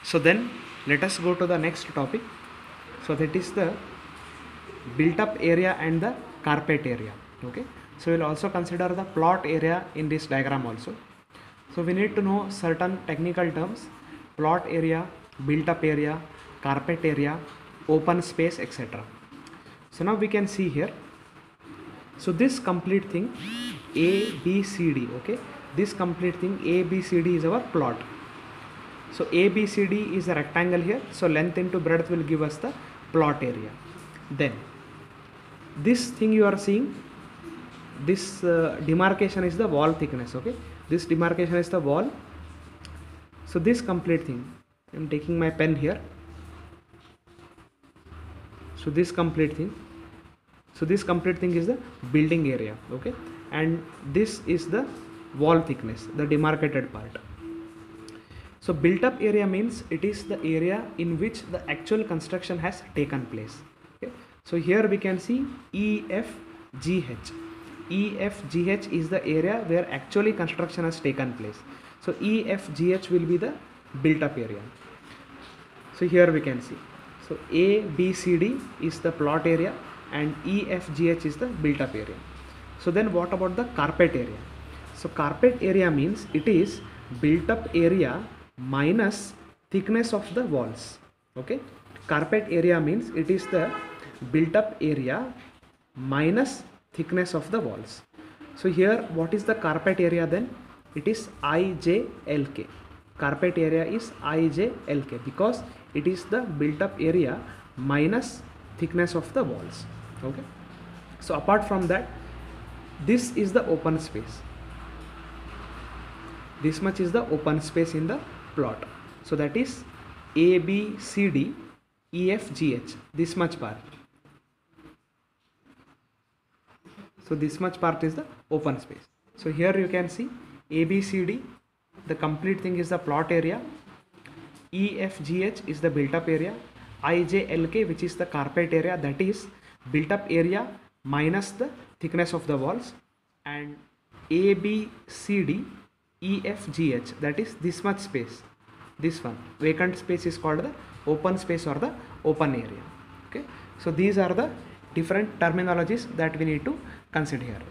So then let us go to the next topic. So that is the built up area and the carpet area. Okay, so we'll also consider the plot area in this diagram also. So we need to know certain technical terms: plot area, built up area, carpet area, open space, etc. So now we can see here. So this complete thing A, B, C, D, okay, this complete thing A, B, C, D is our plot. So A, B, C, D is a rectangle here. So length into breadth will give us the plot area. Then this thing you are seeing, this demarcation is the wall thickness. Okay, this demarcation is the wall. So this complete thing, I am taking my pen here. So this complete thing, is the building area. Okay, and this is the wall thickness, the demarcated part. So built up area means it is the area in which the actual construction has taken place. Okay, so here we can see EFGH. EFGH is the area where actually construction has taken place. So EFGH will be the built up area. So here we can see. So A, B, C, D is the plot area and EFGH is the built up area. So then what about the carpet area? So carpet area means it is built up area minus thickness of the walls. Okay, carpet area means it is the built up area minus thickness of the walls. So here what is the carpet area then? It is IJLK. Carpet area is IJLK because it is the built up area minus thickness of the walls. Okay, so apart from that, this is the open space. This much is the open space in the plot. So that is A, B, C, D, E, F, G, H, this much part. So this much part is the open space. So here you can see A, B, C, D, the complete thing is the plot area. E, F, G, H is the built up area. I, J, L, K, which is the carpet area, that is built up area minus the thickness of the walls. And A, B, C, D, E, F, G, H, that is this much space. This one vacant space is called the open space or the open area. Okay, so these are the different terminologies that we need to consider here.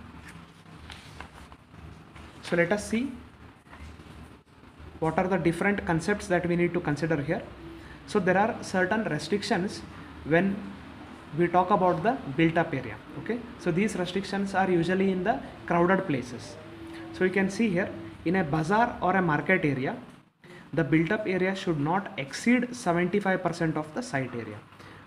So let us see what are the different concepts that we need to consider here. So there are certain restrictions when we talk about the built up area. Okay, so these restrictions are usually in the crowded places. So you can see here, in a bazaar or a market area, the built up area should not exceed 75% of the site area.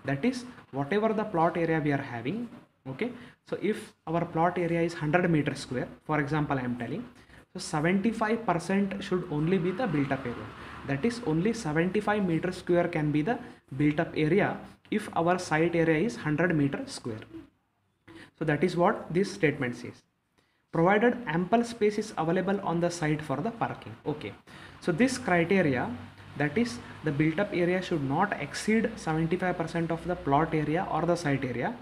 That is whatever the plot area we are having. Okay, so if our plot area is 100 meters square, for example I am telling, so 75% should only be the built up area. That is only 75 meters square can be the built up area if our site area is 100 meters square. So that is what this statement says. Provided ample space is available on the site for the parking. Okay, so this criteria, that is the built up area should not exceed 75% of the plot area or the site area.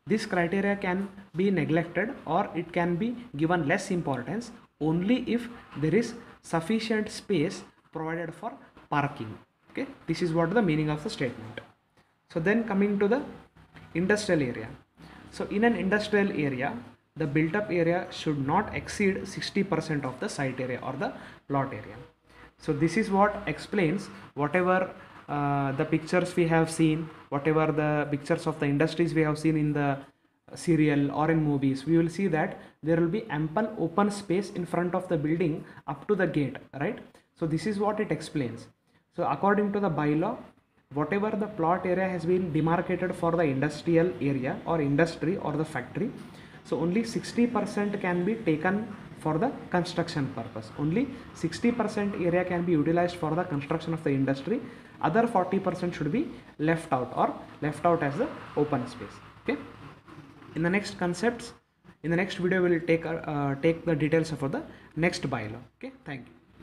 This criteria can be neglected or it can be given less importance only if there is sufficient space provided for parking. Okay, this is what the meaning of the statement. So then coming to the industrial area. So in an industrial area, the built up area should not exceed 60% of the site area or the plot area. So this is what explains whatever the pictures we have seen, whatever the pictures of the industries we have seen in the serial or in movies, we will see that there will be ample open space in front of the building up to the gate, right? So this is what it explains. So according to the bylaw, whatever the plot area has been demarcated for the industrial area or industry or the factory, so only 60% can be taken for the construction purpose. Only 60% area can be utilized for the construction of the industry. Other 40% should be left out or left out as the open space. Okay. In the next concepts, in the next video, we will take the details of the next bylaw. Okay. Thank you.